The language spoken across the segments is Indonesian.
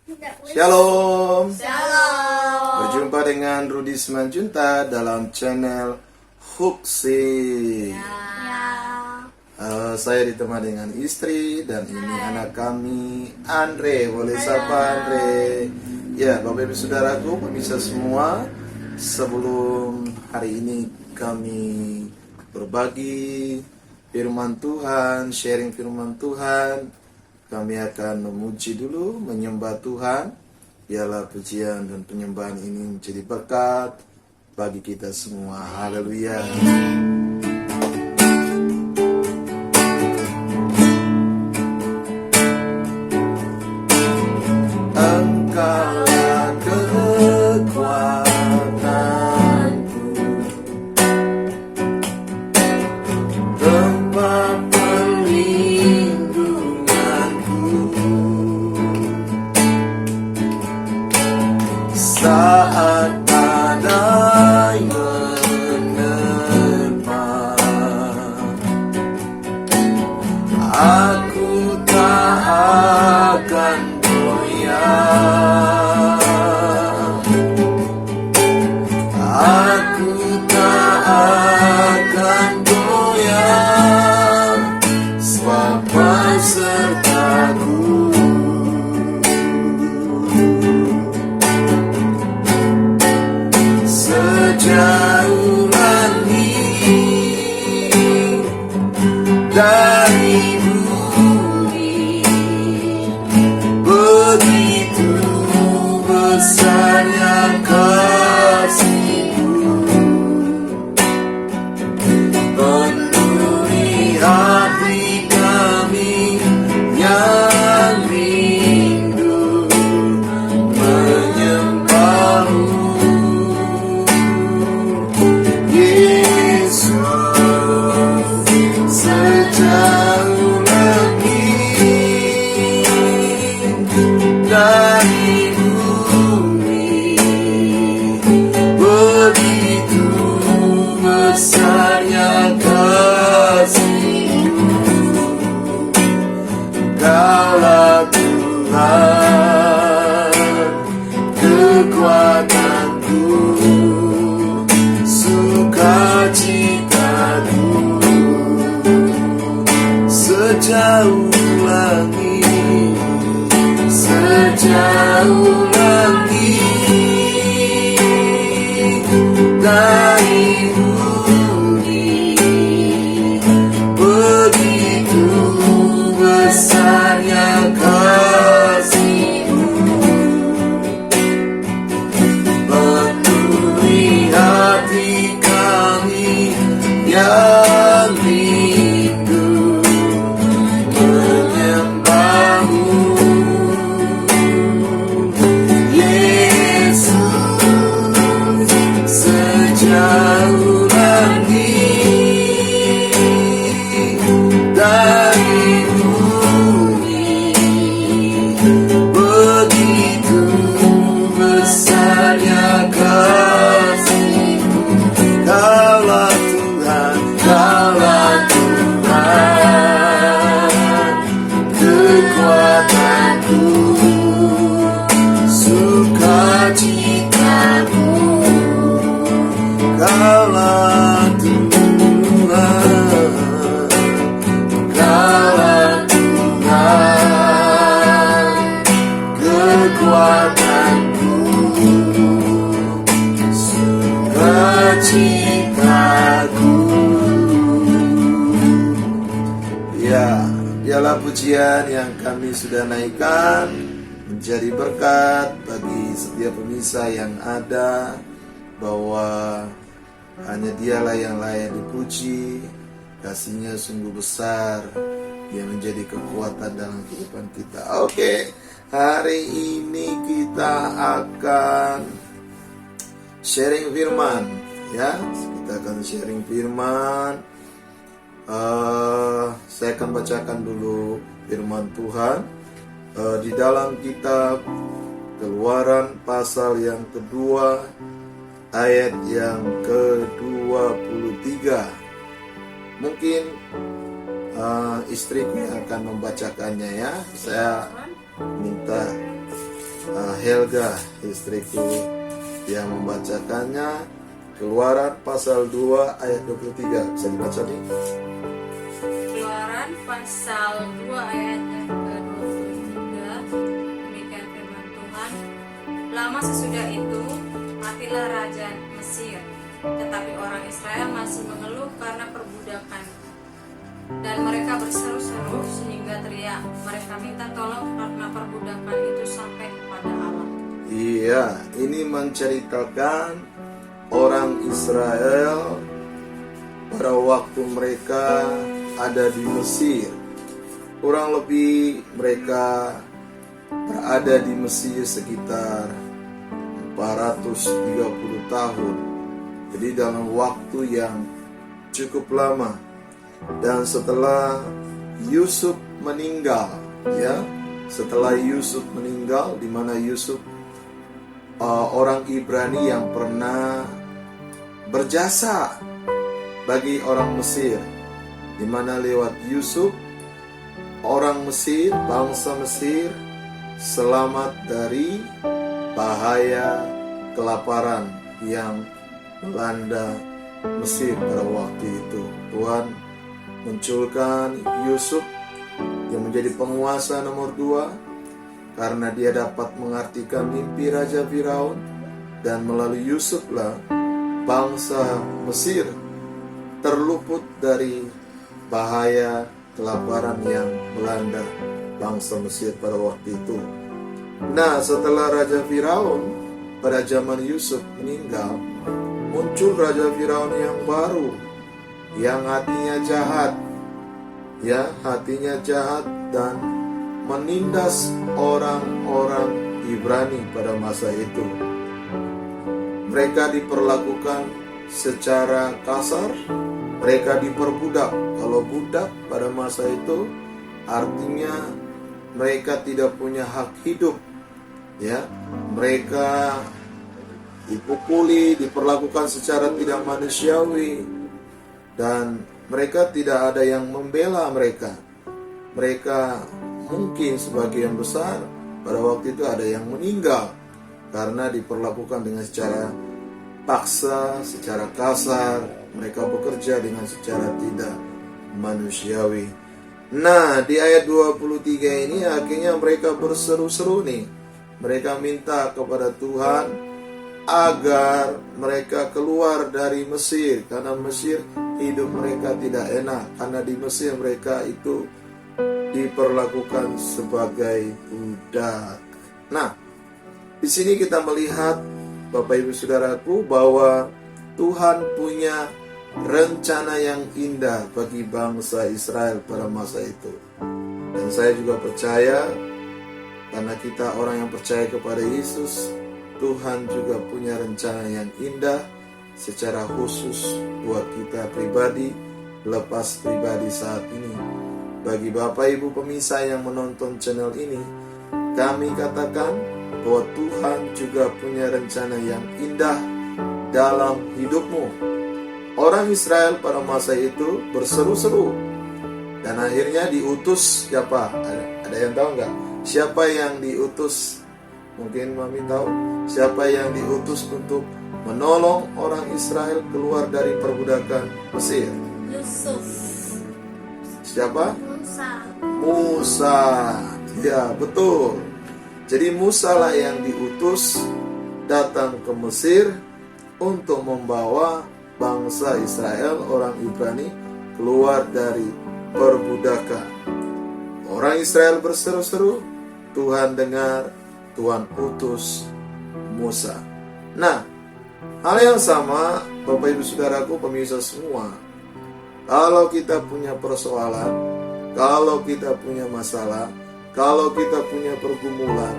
Shalom. Shalom. Berjumpa dengan Rudi Simanjuntak dalam channel Huksi. Saya ditemani dengan istri dan ini anak kami Andre. Boleh sapa Andre? Ya, Bapak Ibu Saudaraku, pemirsa semua, sebelum hari ini kami berbagi firman Tuhan, sharing firman Tuhan, kami akan memuji dulu, menyembah Tuhan. Biarlah pujian dan penyembahan ini menjadi berkat bagi kita semua. Haleluya. Engkaulah kekuatanku, tempat saat badai menerpa, aku tak akan goyah, aku tak akan goyah, sebab Kau sertaku. Sejauh langit dari bumi, begitu besarnya kasih-Mu, penuhi hati kami yang rindu menyembah-Mu. Sejauh langit dari bumi, begitu besarnya kasih-Mu. Kaulah Tuhan, kekuatanku, sukacitaku. Sejauh langit, sejauh langit dari bumi, begitu besarnya kasih-Mu, penuhi hati kami yang rindu menyembah-Mu. Yesus, sejauh langit dari bumi, begitu besarnya kasih-Mu. Kaulah Tuhan, Kaulah Tuhan, kekuatanku, sukacitaku. Kaulah Tuhan, Kaulah Tuhan, kekuatanku, sukacitaku. Ya, biarlah pujian yang kami sudah naikkan menjadi berkat bagi setiap pemirsa yang ada, bahwa hanya Dialah yang layak dipuji. Kasih-Nya sungguh besar, Dia menjadi kekuatan dalam kehidupan kita. Oke, hari ini kita akan sharing firman, ya. Kita akan sharing firman. Saya akan bacakan dulu firman Tuhan di dalam kitab Keluaran pasal yang kedua ayat yang ke-23. Mungkin istriku yang akan membacakannya, ya. Saya minta Helga, istriku, yang membacakannya. Keluaran pasal 2 ayat 23. Bisa dibaca nih? Keluaran pasal 2 ayat yang ke-23. Demikian firman Tuhan. Lama sesudah itu matilah raja Mesir, tetapi orang Israel masih mengeluh karena perbudakan. Dan mereka berseru-seru sehingga teriak. Mereka minta tolong karena perbudakan itu sampai kepada Allah. Iya, ini menceritakan orang Israel pada waktu mereka ada di Mesir. Kurang lebih mereka berada di Mesir sekitar 430 tahun. Jadi dalam waktu yang cukup lama. Dan setelah Yusuf meninggal, ya, setelah Yusuf meninggal, di mana Yusuf orang Ibrani yang pernah berjasa bagi orang Mesir, di mana lewat Yusuf orang Mesir, bangsa Mesir selamat dari bahaya kelaparan yang melanda Mesir pada waktu itu. Tuhan munculkan Yusuf yang menjadi penguasa nomor 2 karena dia dapat mengartikan mimpi Raja Firaun, dan melalui Yusuflah bangsa Mesir terluput dari bahaya kelaparan yang melanda bangsa Mesir pada waktu itu. Nah, setelah Raja Firaun pada zaman Yusuf meninggal, muncul Raja Firaun yang baru, yang hatinya jahat, ya, hatinya jahat dan menindas orang-orang Ibrani pada masa itu. Mereka diperlakukan secara kasar, mereka diperbudak. Kalau budak pada masa itu artinya mereka tidak punya hak hidup, ya. Mereka dipukuli, diperlakukan secara tidak manusiawi, dan mereka tidak ada yang membela mereka. Mereka mungkin sebagian besar pada waktu itu ada yang meninggal karena diperlakukan dengan secara paksa, secara kasar. Mereka bekerja dengan secara tidak manusiawi. Nah, di ayat 23 ini akhirnya mereka berseru-seru nih. Mereka minta kepada Tuhan agar mereka keluar dari Mesir, karena Mesir hidup mereka tidak enak, karena di Mesir mereka itu diperlakukan sebagai budak. Nah, di sini kita melihat, Bapak Ibu Saudaraku, bahwa Tuhan punya rencana yang indah bagi bangsa Israel pada masa itu. Dan saya juga percaya, karena kita orang yang percaya kepada Yesus, Tuhan juga punya rencana yang indah secara khusus buat kita pribadi, lepas pribadi saat ini. Bagi Bapak Ibu pemirsa yang menonton channel ini, kami katakan bahwa Tuhan juga punya rencana yang indah dalam hidupmu. Orang Israel pada masa itu berseru-seru, dan akhirnya diutus siapa? Ada yang tahu nggak? Siapa yang diutus? Mungkin Mami tahu. Siapa yang diutus untuk menolong orang Israel keluar dari perbudakan Mesir? Yusuf. Siapa? Musa. Musa. Ya, betul. Jadi Musa lah yang diutus datang ke Mesir untuk membawa bangsa Israel, orang Ibrani, keluar dari perbudakan. Orang Israel berseru-seru, Tuhan dengar, Tuhan utus Musa. Nah, hal yang sama, Bapak Ibu Saudaraku, pemirsa semua, kalau kita punya persoalan, kalau kita punya masalah, kalau kita punya pergumulan,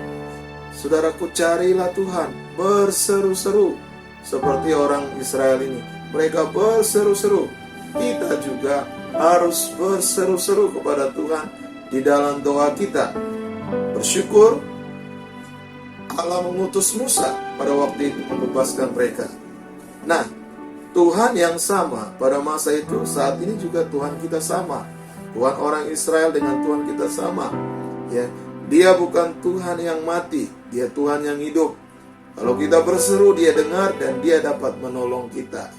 saudaraku, carilah Tuhan, berseru-seru seperti orang Israel ini. Mereka berseru-seru. Kita juga harus berseru-seru kepada Tuhan di dalam doa kita. Bersyukur Allah mengutus Musa pada waktu itu membebaskan mereka. Nah, Tuhan yang sama pada masa itu, saat ini juga Tuhan kita sama. Tuhan orang Israel dengan Tuhan kita sama. Ya, Dia bukan Tuhan yang mati, Dia Tuhan yang hidup. Kalau kita berseru, Dia dengar dan Dia dapat menolong kita.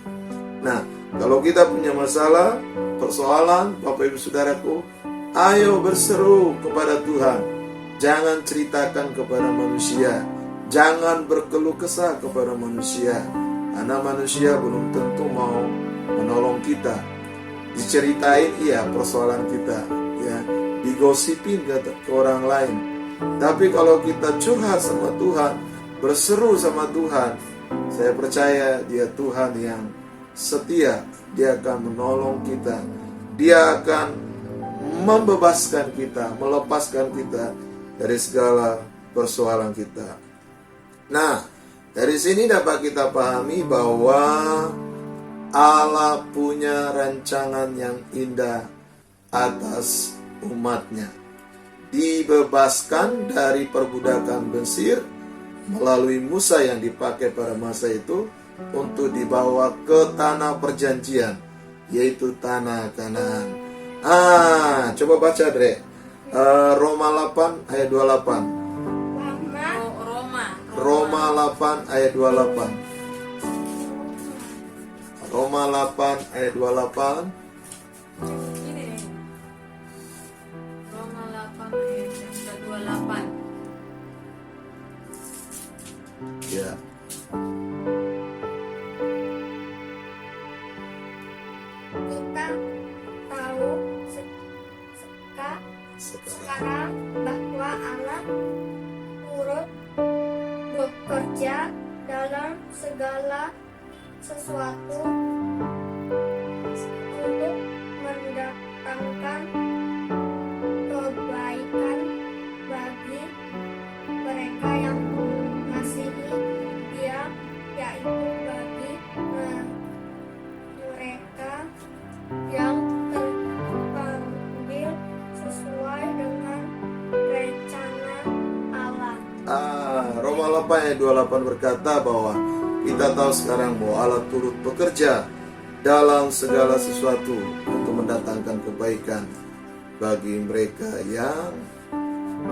Nah, kalau kita punya masalah, persoalan, Bapak Ibu Saudaraku, ayo berseru kepada Tuhan. Jangan ceritakan kepada manusia. Jangan berkeluh kesah kepada manusia. Karena manusia belum tentu mau menolong kita. Diceritain iya persoalan kita, ya, digosipin ke orang lain. Tapi kalau kita curhat sama Tuhan, berseru sama Tuhan, saya percaya Dia Tuhan yang setia. Dia akan menolong kita. Dia akan membebaskan kita, melepaskan kita dari segala persoalan kita. Nah, dari sini dapat kita pahami bahwa Allah punya rancangan yang indah atas umatnya. Dibebaskan dari perbudakan Mesir melalui Musa yang dipakai pada masa itu untuk dibawa ke tanah perjanjian, yaitu tanah Kanaan. Coba baca Dre, Roma 8 ayat 28. Roma 8 ayat 28. Roma 8 ayat 28. Ini nih. Roma 8 ayat yang ke-28. Ya. Kita tahu sekarang bahwa Allah turut bekerja dalam segala sesuatu untuk mendatangkan kebaikan bagi mereka yang mengasihi Dia, yaitu bagi mereka yang terpanggil sesuai dengan rencana Allah. Roma 8 ayat 28 berkata bahwa kita tahu sekarang bahwa Allah turut bekerja dalam segala sesuatu untuk mendatangkan kebaikan bagi mereka yang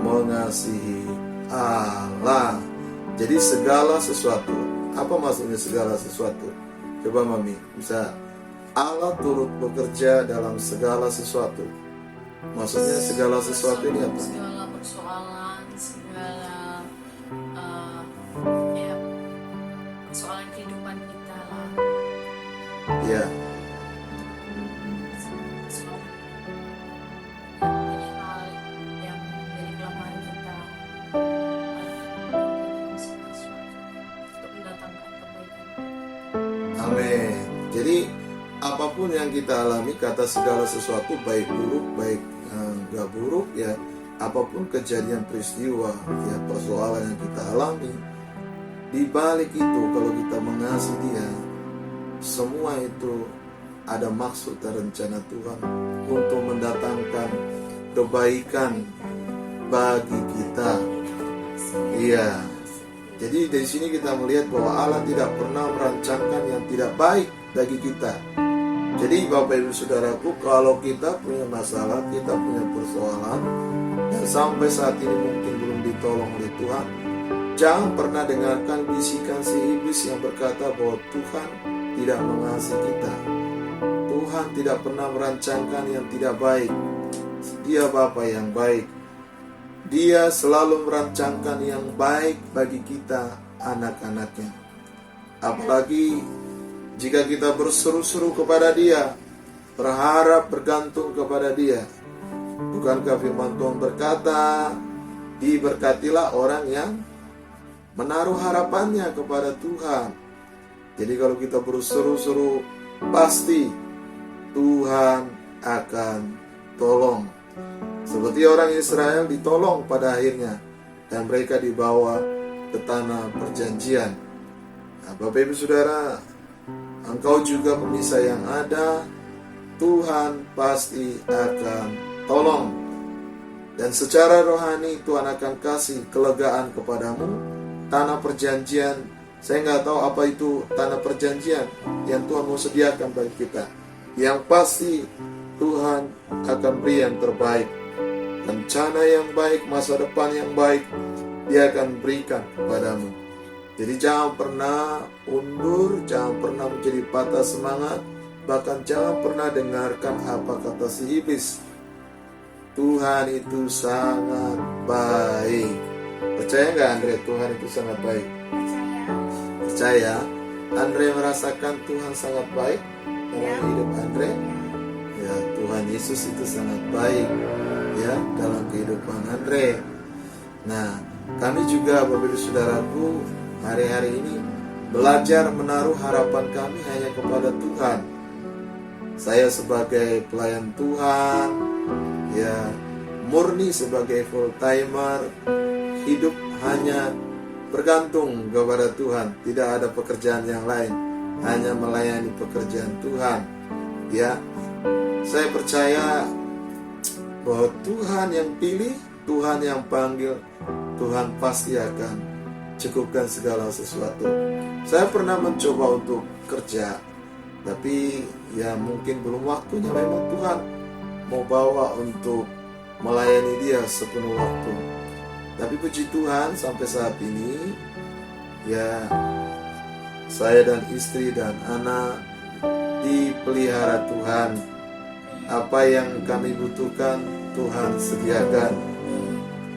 mengasihi Allah. Jadi segala sesuatu, apa maksudnya segala sesuatu? Coba Mami, bisa. Allah turut bekerja dalam segala sesuatu. Maksudnya segala sesuatu ini apa? Segala persoalan, segala ya, persoalan kehidupan kita lah. Ya. Soal banyak hal yang menjadi kelemahan kita, untuk mendatangkan kebaikan. Amin. Jadi apapun yang kita alami, kata segala sesuatu, baik buruk, baik enggak buruk, ya, apapun kejadian peristiwa, ya, persoalan yang kita alami, di balik itu kalau kita mengasihi Dia, semua itu ada maksud dan rencana Tuhan untuk mendatangkan kebaikan bagi kita. Iya. Jadi dari sini kita melihat bahwa Allah tidak pernah merancangkan yang tidak baik bagi kita. Jadi Bapak Ibu Saudaraku, kalau kita punya masalah, kita punya persoalan, dan sampai saat ini mungkin belum ditolong oleh Tuhan, jangan pernah dengarkan bisikan si iblis yang berkata bahwa Tuhan tidak mengasihi kita. Tuhan tidak pernah merancangkan yang tidak baik. Dia Bapa yang baik. Dia selalu merancangkan yang baik bagi kita, anak-anaknya. Apalagi jika kita berseru-seru kepada Dia, berharap bergantung kepada Dia. Bukankah firman Tuhan berkata, diberkatilah orang yang menaruh harapannya kepada Tuhan. Jadi kalau kita berseru-seru, pasti Tuhan akan tolong. Seperti orang Israel ditolong pada akhirnya, dan mereka dibawa ke tanah perjanjian. Nah, Bapak Ibu Saudara, engkau juga pemirsa yang ada, Tuhan pasti akan tolong. Dan secara rohani Tuhan akan kasih kelegaan kepadamu. Tanah perjanjian, saya nggak tahu apa itu tanah perjanjian yang Tuhan mau sediakan bagi kita. Yang pasti Tuhan akan beri yang terbaik. rencana yang baik, masa depan yang baik Dia akan berikan kepadamu. Jadi jangan pernah undur, jangan pernah menjadi patah semangat, bahkan jangan pernah dengarkan apa kata si iblis. Tuhan itu sangat baik. Percaya nggak Andre, Tuhan itu sangat baik? Percaya? Andre merasakan Tuhan sangat baik dalam hidup Andre. Ya, Tuhan Yesus itu sangat baik ya dalam kehidupan Andre. Nah, kami juga Bapak Ibu Saudaraku hari-hari ini belajar menaruh harapan kami hanya kepada Tuhan. Saya sebagai pelayan Tuhan, ya murni sebagai full timer, hidup hanya bergantung kepada Tuhan, tidak ada pekerjaan yang lain, hanya melayani pekerjaan Tuhan. Ya, saya percaya bahwa Tuhan yang pilih, Tuhan yang panggil, Tuhan pasti akan cukupkan segala sesuatu. Saya pernah mencoba untuk kerja, tapi ya mungkin belum waktunya. Memang Tuhan mau bawa untuk melayani Dia sepenuh waktu. Tapi puji Tuhan sampai saat ini ya saya dan istri dan anak dipelihara Tuhan. Apa yang kami butuhkan Tuhan sediakan.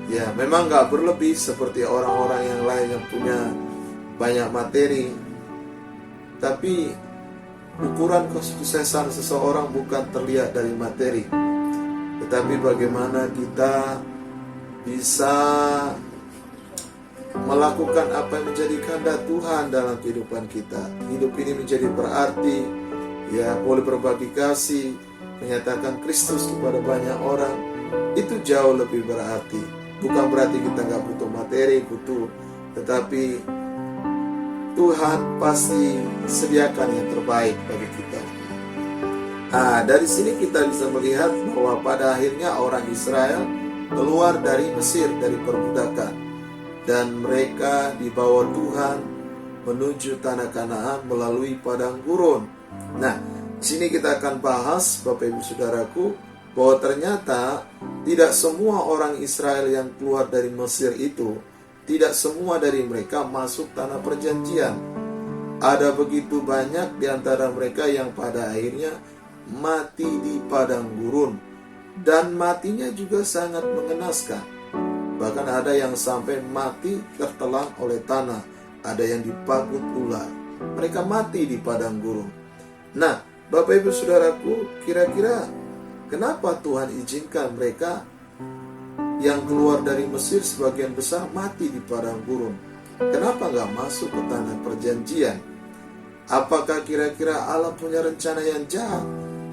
Ya memang gak berlebih seperti orang-orang yang lain yang punya banyak materi. Tapi ukuran kesuksesan seseorang bukan terlihat dari materi, tetapi bagaimana kita bisa melakukan apa yang menjadi kehendak Tuhan dalam kehidupan kita. Hidup ini menjadi berarti, ya boleh berbagi kasih, menyatakan Kristus kepada banyak orang, itu jauh lebih berarti. Bukan berarti kita gak butuh materi, tetapi Tuhan pasti sediakan yang terbaik bagi kita. Nah, dari sini kita bisa melihat bahwa pada akhirnya orang Israel keluar dari Mesir, dari perbudakan, dan mereka dibawa Tuhan menuju tanah Kanaan melalui padang gurun. Nah, di sini kita akan bahas, Bapak Ibu Saudaraku, bahwa ternyata tidak semua orang Israel yang keluar dari Mesir itu, tidak semua dari mereka masuk tanah perjanjian. Ada begitu banyak di antara mereka yang pada akhirnya mati di padang gurun, dan matinya juga sangat mengenaskan. Bahkan ada yang sampai mati tertelan oleh tanah, ada yang dipagut ular. Mereka mati di padang gurun. Nah, Bapak Ibu Saudaraku, kira-kira kenapa Tuhan izinkan mereka yang keluar dari Mesir sebagian besar mati di padang gurun? Kenapa gak masuk ke tanah perjanjian? Apakah kira-kira Allah punya rencana yang jahat?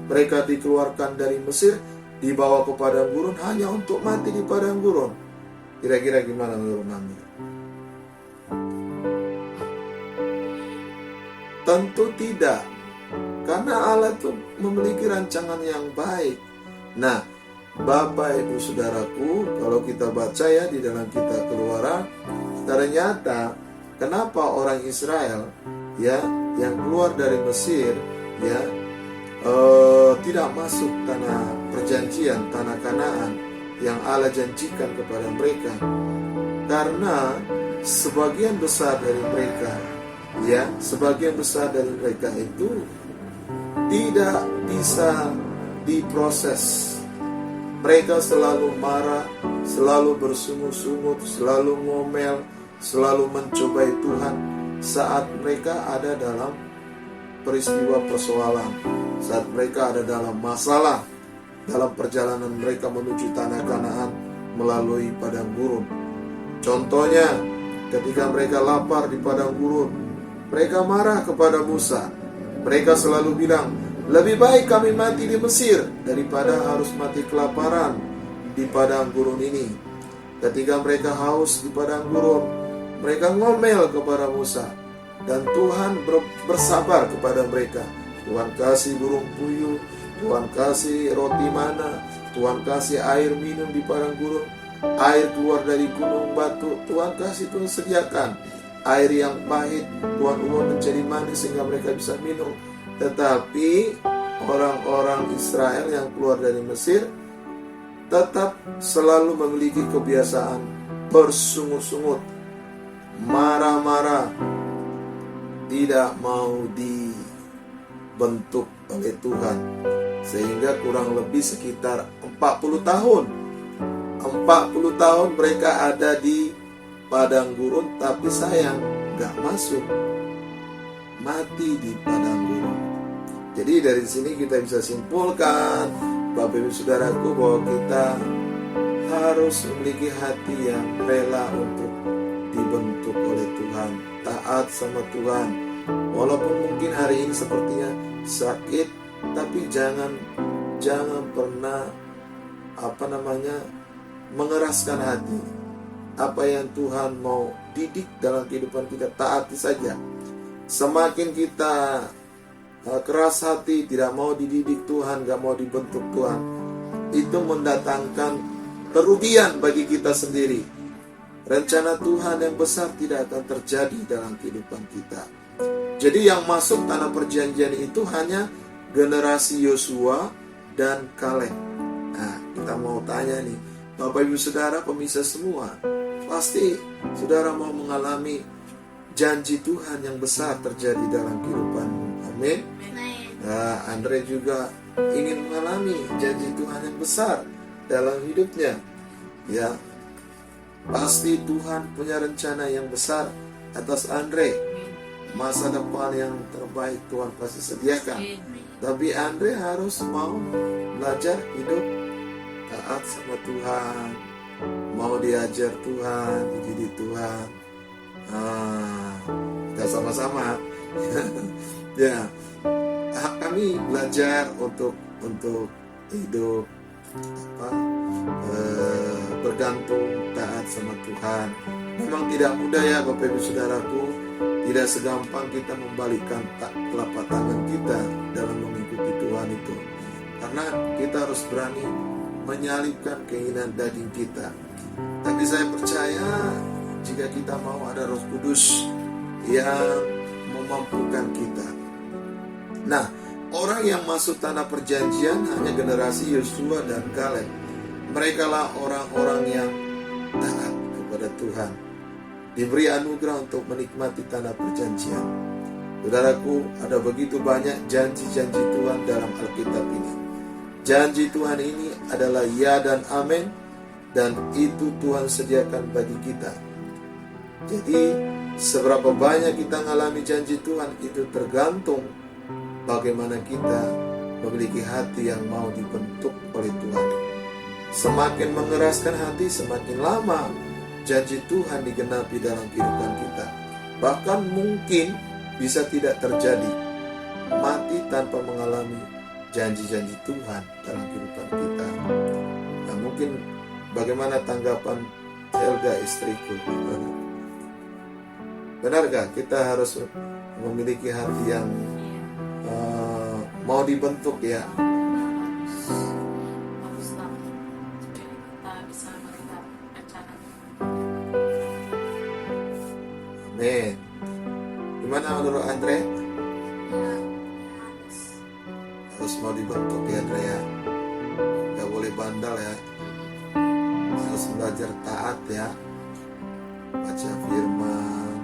Mereka dikeluarkan dari Mesir, dibawa ke padang gurun hanya untuk mati di padang gurun. Kira-kira gimana menurut Mami? Tentu tidak. Karena Allah itu memiliki rancangan yang baik. Nah, Bapak Ibu Saudaraku, kalau kita baca ya di dalam kitab Keluaran, ternyata kenapa orang Israel ya yang keluar dari Mesir ya tidak masuk tanah perjanjian, tanah Kanaan yang Allah janjikan kepada mereka? Karena sebagian besar dari mereka ya, sebagian besar dari mereka itu tidak bisa diproses. Mereka selalu marah, selalu bersungut-sungut, selalu ngomel, selalu mencobai Tuhan saat mereka ada dalam peristiwa persoalan, saat mereka ada dalam masalah, dalam perjalanan mereka menuju tanah Kanaan melalui padang gurun. Contohnya, ketika mereka lapar di padang gurun, mereka marah kepada Musa. Mereka selalu bilang, lebih baik kami mati di Mesir daripada harus mati kelaparan di padang gurun ini. Ketika mereka haus di padang gurun, mereka ngomel kepada Musa, dan Tuhan bersabar kepada mereka. Tuhan kasih burung puyuh, Tuhan kasih roti mana, Tuhan kasih air minum di padang gurun, air keluar dari gunung batu, Tuhan kasih, Tuhan sediakan air yang pahit, Tuhan ubah menjadi manis sehingga mereka bisa minum. Tetapi orang-orang Israel yang keluar dari Mesir tetap selalu memiliki kebiasaan bersungut-sungut, marah-marah, tidak mau dibentuk oleh Tuhan, sehingga kurang lebih sekitar 40 tahun mereka ada di padang gurun, tapi sayang gak masuk, mati di padang gurun. Jadi dari sini kita bisa simpulkan, Bapak Ibu Saudaraku, bahwa kita harus memiliki hati yang rela untuk dibentuk oleh Tuhan, taat sama Tuhan. Walaupun mungkin hari ini sepertinya sakit, tapi jangan pernah mengeraskan hati. Apa yang Tuhan mau didik dalam kehidupan kita, taati saja. Semakin kita keras hati, tidak mau dididik Tuhan, gak mau dibentuk Tuhan, itu mendatangkan kerugian bagi kita sendiri. Rencana Tuhan yang besar tidak akan terjadi dalam kehidupan kita. Jadi yang masuk tanah perjanjian itu hanya generasi Yosua dan Kaleb. Nah, kita mau tanya nih, Bapak Ibu Saudara pemirsa semua, pasti saudara mau mengalami janji Tuhan yang besar terjadi dalam kehidupanmu. Amin. Nah, Andre juga ingin mengalami janji Tuhan yang besar dalam hidupnya. Ya, pasti Tuhan punya rencana yang besar atas Andre. Masa depan yang terbaik Tuhan pasti sediakan. Tapi Andre harus mau belajar hidup taat sama Tuhan, mau diajar Tuhan, dididik Tuhan. Kita sama-sama ya, kami belajar untuk hidup bergantung taat sama Tuhan. Memang tidak mudah ya Bapak Ibu Saudaraku, tidak segampang kita membalikkan telapak tangan kita dalam mengikuti Tuhan itu, karena kita harus berani menyalipkan keinginan daging kita. Tapi saya percaya jika kita mau, ada Roh Kudus yang memampukan kita. Nah, orang yang masuk tanah perjanjian hanya generasi Yosua dan Kaleb. Mereka lah orang-orang yang taat kepada Tuhan, diberi anugerah untuk menikmati tanah perjanjian. Saudaraku, ada begitu banyak janji-janji Tuhan dalam Alkitab ini. Janji Tuhan ini adalah ya dan amin, dan itu Tuhan sediakan bagi kita. Jadi seberapa banyak kita mengalami janji Tuhan itu tergantung bagaimana kita memiliki hati yang mau dibentuk oleh Tuhan. Semakin mengeraskan hati, semakin lama janji Tuhan digenapi dalam kehidupan kita. Bahkan mungkin bisa tidak terjadi, mati tanpa mengalami janji-janji Tuhan dalam kehidupan kita. Nah, mungkin bagaimana tanggapan Helga istriku? Benarkah kita harus memiliki hati yang mau dibentuk ya? Harus tahu supaya kita bisa melihat rencana. Amin. Gimana menurut Andre? Harus mau dibentuk ya Andre ya. Gak boleh bandel ya. Harus belajar taat ya. Baca firman,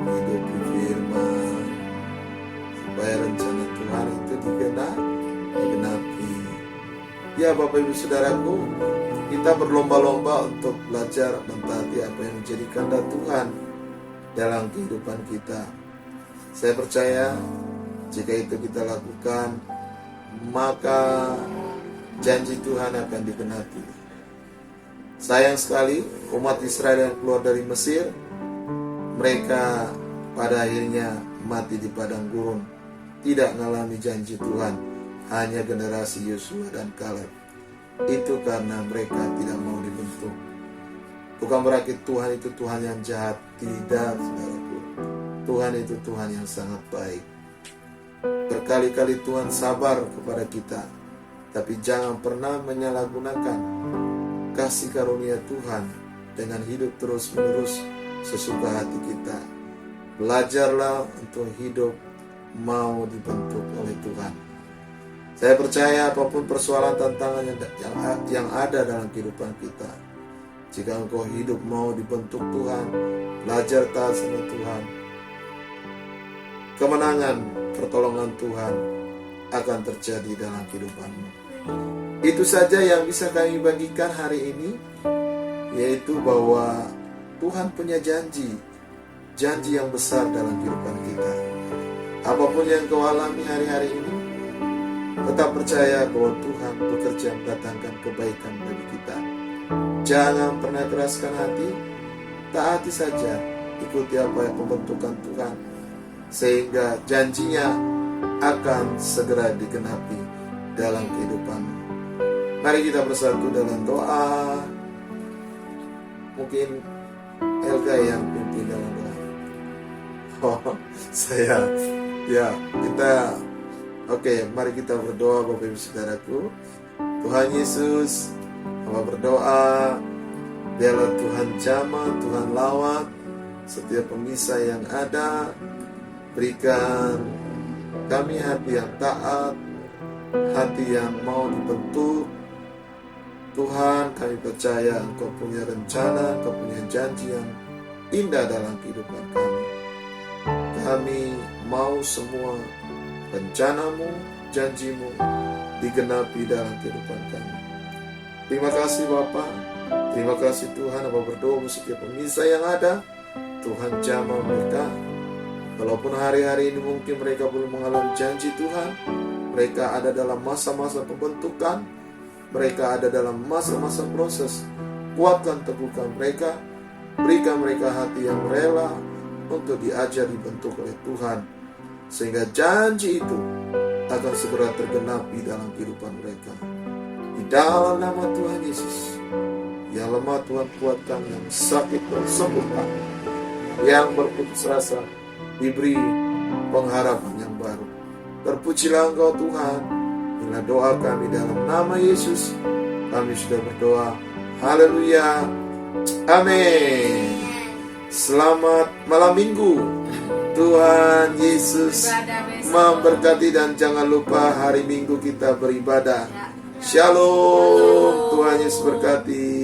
hidup di firman, supaya rencana Tuhan itu digenapi. Ya Bapak Ibu Saudaraku, kita berlomba-lomba untuk belajar mentaati apa yang menjadi kehendak Tuhan dalam kehidupan kita. Saya percaya jika itu kita lakukan, maka janji Tuhan akan digenapi. Sayang sekali umat Israel yang keluar dari Mesir, mereka pada akhirnya mati di padang gurun, tidak mengalami janji Tuhan, hanya generasi Yosua dan Kaleb. Itu karena mereka tidak mau dibentuk. Bukan berarti Tuhan itu Tuhan yang jahat, tidak saudaraku. Tuhan itu Tuhan yang sangat baik. Berkali-kali Tuhan sabar kepada kita, tapi jangan pernah menyalahgunakan kasih karunia Tuhan dengan hidup terus-menerus sesuka hati kita. Belajarlah untuk hidup mau dibentuk oleh Tuhan. Saya percaya apapun persoalan tantangan yang ada dalam kehidupan kita, jika engkau hidup mau dibentuk Tuhan, belajar taat sama Tuhan, kemenangan, pertolongan Tuhan akan terjadi dalam kehidupanmu. Itu saja yang bisa kami bagikan hari ini, yaitu bahwa Tuhan punya janji yang besar dalam kehidupan kita. Apapun yang kau alami hari-hari ini, tetap percaya bahwa Tuhan bekerja mendatangkan kebaikan bagi kita. Jangan pernah keraskan hati, taati saja, ikuti apa yang pembentukan Tuhan, sehingga janjinya akan segera digenapi dalam kehidupanmu. Mari kita bersatu dalam doa. Mungkin Elga yang pimpin dalam doa. Oke, mari kita berdoa Bapak Ibu Saudaraku. Tuhan Yesus, Hamba berdoa, biarlah Tuhan jamah, Tuhan lawat setiap pemisah yang ada. Berikan kami hati yang taat, hati yang mau dibentuk. Tuhan, kami percaya Engkau punya rencana, Engkau punya janji yang indah dalam kehidupan kami. Kami mau semua rencana-Mu, janji-Mu digenapi dalam kehidupan kami. Terima kasih Bapa, terima kasih Tuhan. Hamba berdoa setiap pemisah yang ada, Tuhan jamah mereka. Walaupun hari-hari ini mungkin mereka belum mengalami janji Tuhan, mereka ada dalam masa-masa pembentukan, mereka ada dalam masa-masa proses. Kuatkan, teguhkan mereka, berikan mereka hati yang rela untuk diajar, dibentuk oleh Tuhan, sehingga janji itu akan segera tergenapi dalam kehidupan mereka. Di dalam nama Tuhan Yesus, yang lemah Tuhan kuatkan, yang sakit Tuhan sembuhkan, yang berputus asa diberi pengharapan yang baru. Terpujilah Engkau Tuhan. Inilah doa kami dalam nama Yesus. Kami sudah berdoa. Haleluya. Amin. Selamat malam minggu. Tuhan Yesus memberkati, dan jangan lupa hari Minggu kita beribadah. Shalom. Tuhan Yesus berkati.